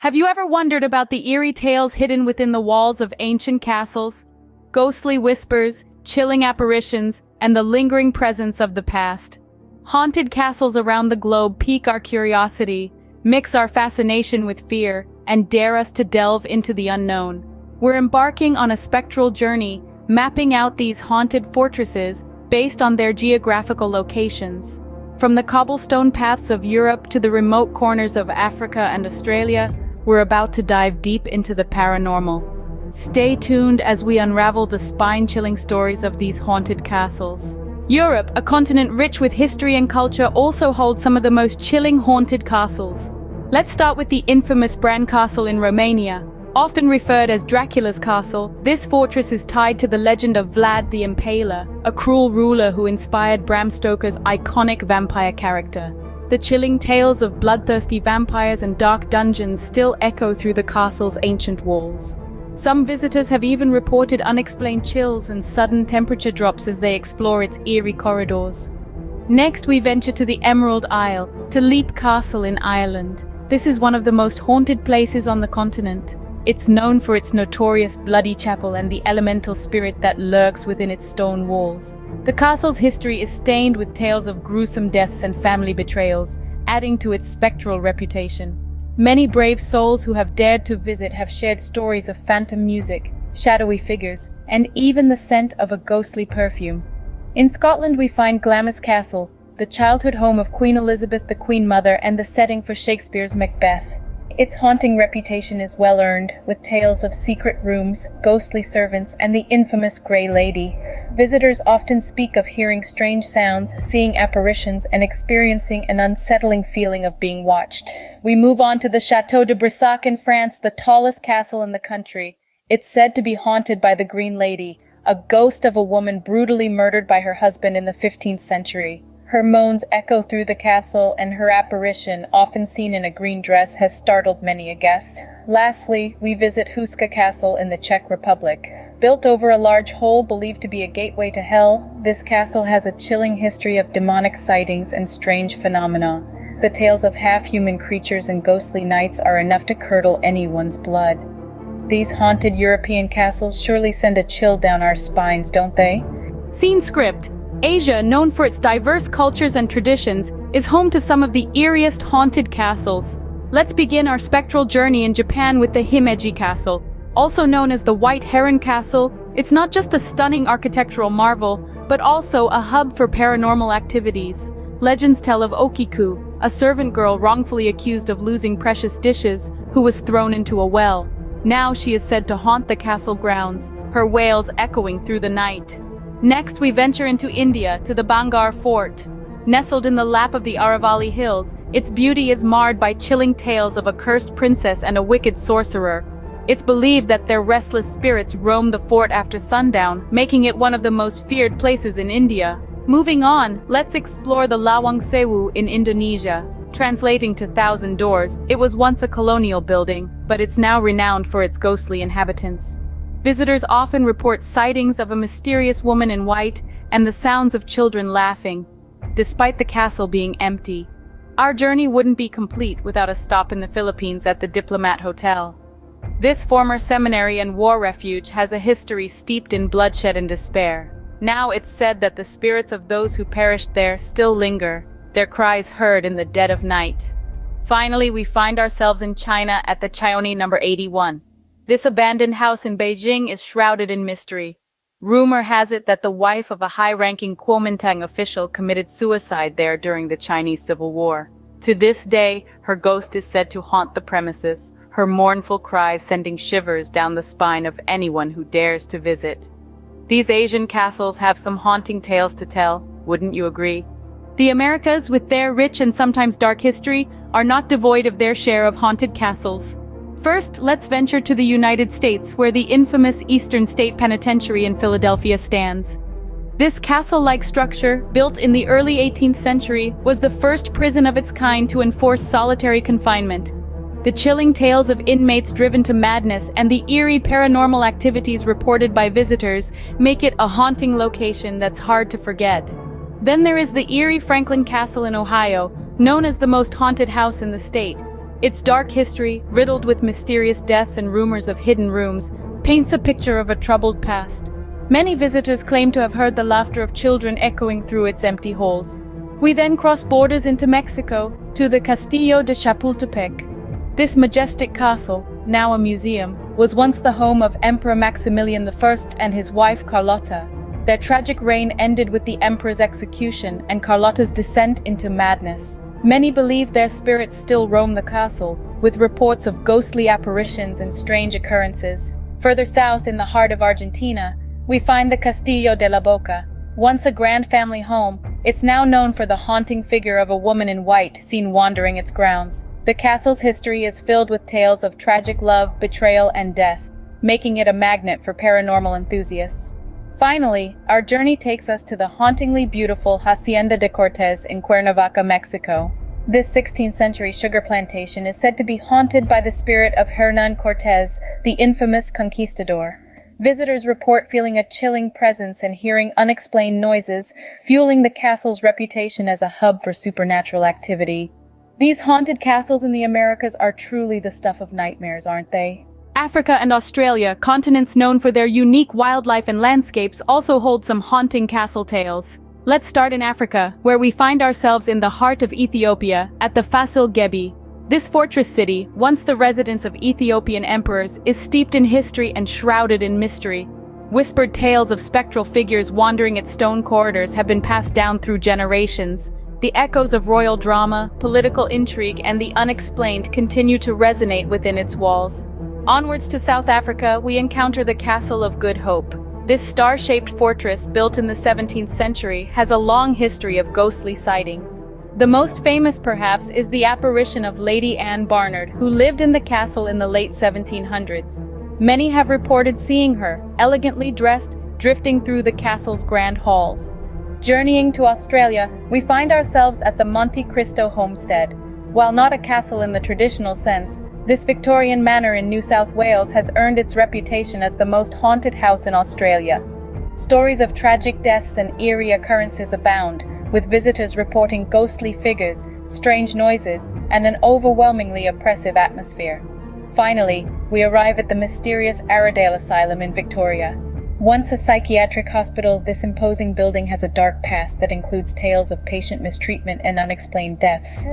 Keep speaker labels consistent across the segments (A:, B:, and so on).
A: Have you ever wondered about the eerie tales hidden within the walls of ancient castles? Ghostly whispers, chilling apparitions, and the lingering presence of the past. Haunted castles around the globe pique our curiosity, mix our fascination with fear, and dare us to delve into the unknown. We're embarking on a spectral journey, mapping out these haunted fortresses based on their geographical locations. From the cobblestone paths of Europe to the remote corners of Africa and Australia, we're about to dive deep into the paranormal. Stay tuned as we unravel the spine-chilling stories of these haunted castles. Europe, a continent rich with history and culture, also holds some of the most chilling haunted castles. Let's start with the infamous Bran Castle in Romania. Often referred as Dracula's castle, this fortress is tied to the legend of Vlad the Impaler, a cruel ruler who inspired Bram Stoker's iconic vampire character. The chilling tales of bloodthirsty vampires and dark dungeons still echo through the castle's ancient walls. Some visitors have even reported unexplained chills and sudden temperature drops as they explore its eerie corridors. Next, we venture to the Emerald Isle, to Leap Castle in Ireland. This is one of the most haunted places on the continent. It's known for its notorious Bloody Chapel and the elemental spirit that lurks within its stone walls. The castle's history is stained with tales of gruesome deaths and family betrayals, adding to its spectral reputation. Many brave souls who have dared to visit have shared stories of phantom music, shadowy figures, and even the scent of a ghostly perfume. In Scotland we find Glamis Castle, the childhood home of Queen Elizabeth the Queen Mother and the setting for Shakespeare's Macbeth. Its haunting reputation is well earned, with tales of secret rooms, ghostly servants, and the infamous Grey Lady. Visitors often speak of hearing strange sounds, seeing apparitions, and experiencing an unsettling feeling of being watched. We move on to the Château de Brissac in France, the tallest castle in the country. It's said to be haunted by the Green Lady, a ghost of a woman brutally murdered by her husband in the 15th century. Her moans echo through the castle, and her apparition, often seen in a green dress, has startled many a guest. Lastly, we visit Huska Castle in the Czech Republic. Built over a large hole believed to be a gateway to hell, this castle has a chilling history of demonic sightings and strange phenomena. The tales of half-human creatures and ghostly nights are enough to curdle anyone's blood. These haunted European castles surely send a chill down our spines, don't they? Scene script. Asia, known for its diverse cultures and traditions, is home to some of the eeriest haunted castles. Let's begin our spectral journey in Japan with the Himeji Castle. Also known as the White Heron Castle, it's not just a stunning architectural marvel, but also a hub for paranormal activities. Legends tell of Okiku, a servant girl wrongfully accused of losing precious dishes, who was thrown into a well. Now she is said to haunt the castle grounds, her wails echoing through the night. Next, we venture into India, to the Bangar Fort. Nestled in the lap of the Aravalli Hills, its beauty is marred by chilling tales of a cursed princess and a wicked sorcerer. It's believed that their restless spirits roam the fort after sundown, making it one of the most feared places in India. Moving on, let's explore the Lawang Sewu in Indonesia. Translating to Thousand Doors, it was once a colonial building, but it's now renowned for its ghostly inhabitants. Visitors often report sightings of a mysterious woman in white and the sounds of children laughing, despite the castle being empty. Our journey wouldn't be complete without a stop in the Philippines at the Diplomat Hotel. This former seminary and war refuge has a history steeped in bloodshed and despair. Now it's said that the spirits of those who perished there still linger, their cries heard in the dead of night. Finally, we find ourselves in China at the Chaoni No. 81. This abandoned house in Beijing is shrouded in mystery. Rumor has it that the wife of a high-ranking Kuomintang official committed suicide there during the Chinese Civil War. To this day, her ghost is said to haunt the premises, her mournful cries sending shivers down the spine of anyone who dares to visit. These Asian castles have some haunting tales to tell, wouldn't you agree? The Americas, with their rich and sometimes dark history, are not devoid of their share of haunted castles. First, let's venture to the United States, where the infamous Eastern State Penitentiary in Philadelphia stands. This castle-like structure, built in the early 18th century, was the first prison of its kind to enforce solitary confinement. The chilling tales of inmates driven to madness and the eerie paranormal activities reported by visitors make it a haunting location that's hard to forget. Then there is the eerie Franklin Castle in Ohio, known as the most haunted house in the state. Its dark history, riddled with mysterious deaths and rumors of hidden rooms, paints a picture of a troubled past. Many visitors claim to have heard the laughter of children echoing through its empty halls. We then cross borders into Mexico, to the Castillo de Chapultepec. This majestic castle, now a museum, was once the home of Emperor Maximilian I and his wife Carlota. Their tragic reign ended with the emperor's execution and Carlotta's descent into madness. Many believe their spirits still roam the castle, with reports of ghostly apparitions and strange occurrences. Further south, in the heart of Argentina, we find the Castillo de la Boca. Once a grand family home, it's now known for the haunting figure of a woman in white seen wandering its grounds. The castle's history is filled with tales of tragic love, betrayal, and death, making it a magnet for paranormal enthusiasts. Finally, our journey takes us to the hauntingly beautiful Hacienda de Cortez in Cuernavaca, Mexico. This 16th century sugar plantation is said to be haunted by the spirit of Hernán Cortés, the infamous conquistador. Visitors report feeling a chilling presence and hearing unexplained noises, fueling the castle's reputation as a hub for supernatural activity. These haunted castles in the Americas are truly the stuff of nightmares, aren't they? Africa and Australia, continents known for their unique wildlife and landscapes, also hold some haunting castle tales. Let's start in Africa, where we find ourselves in the heart of Ethiopia, at the Fasil Gebi. This fortress city, once the residence of Ethiopian emperors, is steeped in history and shrouded in mystery. Whispered tales of spectral figures wandering its stone corridors have been passed down through generations. The echoes of royal drama, political intrigue, and the unexplained continue to resonate within its walls. Onwards to South Africa, we encounter the Castle of Good Hope. This star-shaped fortress, built in the 17th century, has a long history of ghostly sightings. The most famous, perhaps, is the apparition of Lady Anne Barnard, who lived in the castle in the late 1700s. Many have reported seeing her, elegantly dressed, drifting through the castle's grand halls. Journeying to Australia, we find ourselves at the Monte Cristo homestead. While not a castle in the traditional sense, this Victorian manor in New South Wales has earned its reputation as the most haunted house in Australia. Stories of tragic deaths and eerie occurrences abound, with visitors reporting ghostly figures, strange noises, and an overwhelmingly oppressive atmosphere. Finally, we arrive at the mysterious Arradale Asylum in Victoria. Once a psychiatric hospital, this imposing building has a dark past that includes tales of patient mistreatment and unexplained deaths.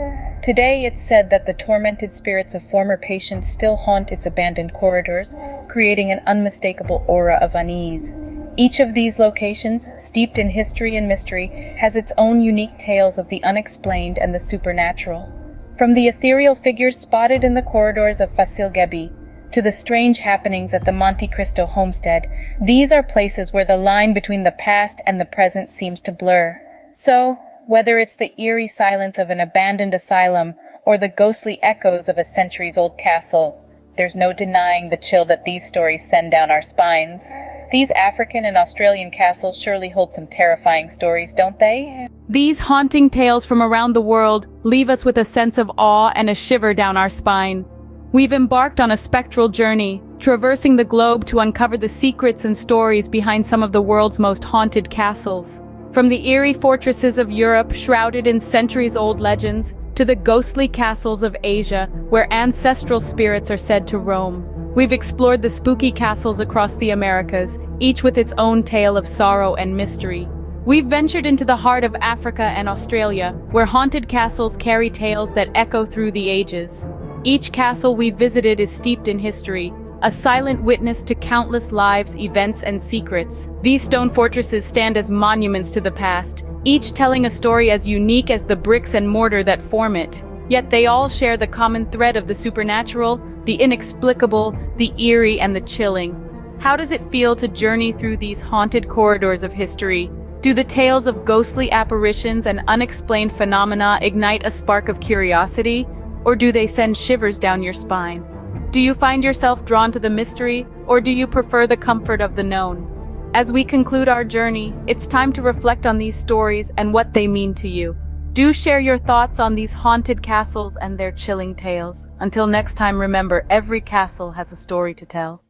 A: Today, it's said that the tormented spirits of former patients still haunt its abandoned corridors, creating an unmistakable aura of unease. Each of these locations, steeped in history and mystery, has its own unique tales of the unexplained and the supernatural. From the ethereal figures spotted in the corridors of Fasil Gebi to the strange happenings at the Monte Cristo homestead, these are places where the line between the past and the present seems to blur. So, whether it's the eerie silence of an abandoned asylum or the ghostly echoes of a centuries-old castle, there's no denying the chill that these stories send down our spines. These African and Australian castles surely hold some terrifying stories, don't they? These haunting tales from around the world leave us with a sense of awe and a shiver down our spine. We've embarked on a spectral journey, traversing the globe to uncover the secrets and stories behind some of the world's most haunted castles. From the eerie fortresses of Europe, shrouded in centuries-old legends, to the ghostly castles of Asia, where ancestral spirits are said to roam. We've explored the spooky castles across the Americas, each with its own tale of sorrow and mystery. We've ventured into the heart of Africa and Australia, where haunted castles carry tales that echo through the ages. Each castle we've visited is steeped in history, a silent witness to countless lives, events, and secrets. These stone fortresses stand as monuments to the past, each telling a story as unique as the bricks and mortar that form it. Yet they all share the common thread of the supernatural, the inexplicable, the eerie, and the chilling. How does it feel to journey through these haunted corridors of history? Do the tales of ghostly apparitions and unexplained phenomena ignite a spark of curiosity, or do they send shivers down your spine? Do you find yourself drawn to the mystery, or do you prefer the comfort of the known? As we conclude our journey, it's time to reflect on these stories and what they mean to you. Do share your thoughts on these haunted castles and their chilling tales. Until next time, remember, every castle has a story to tell.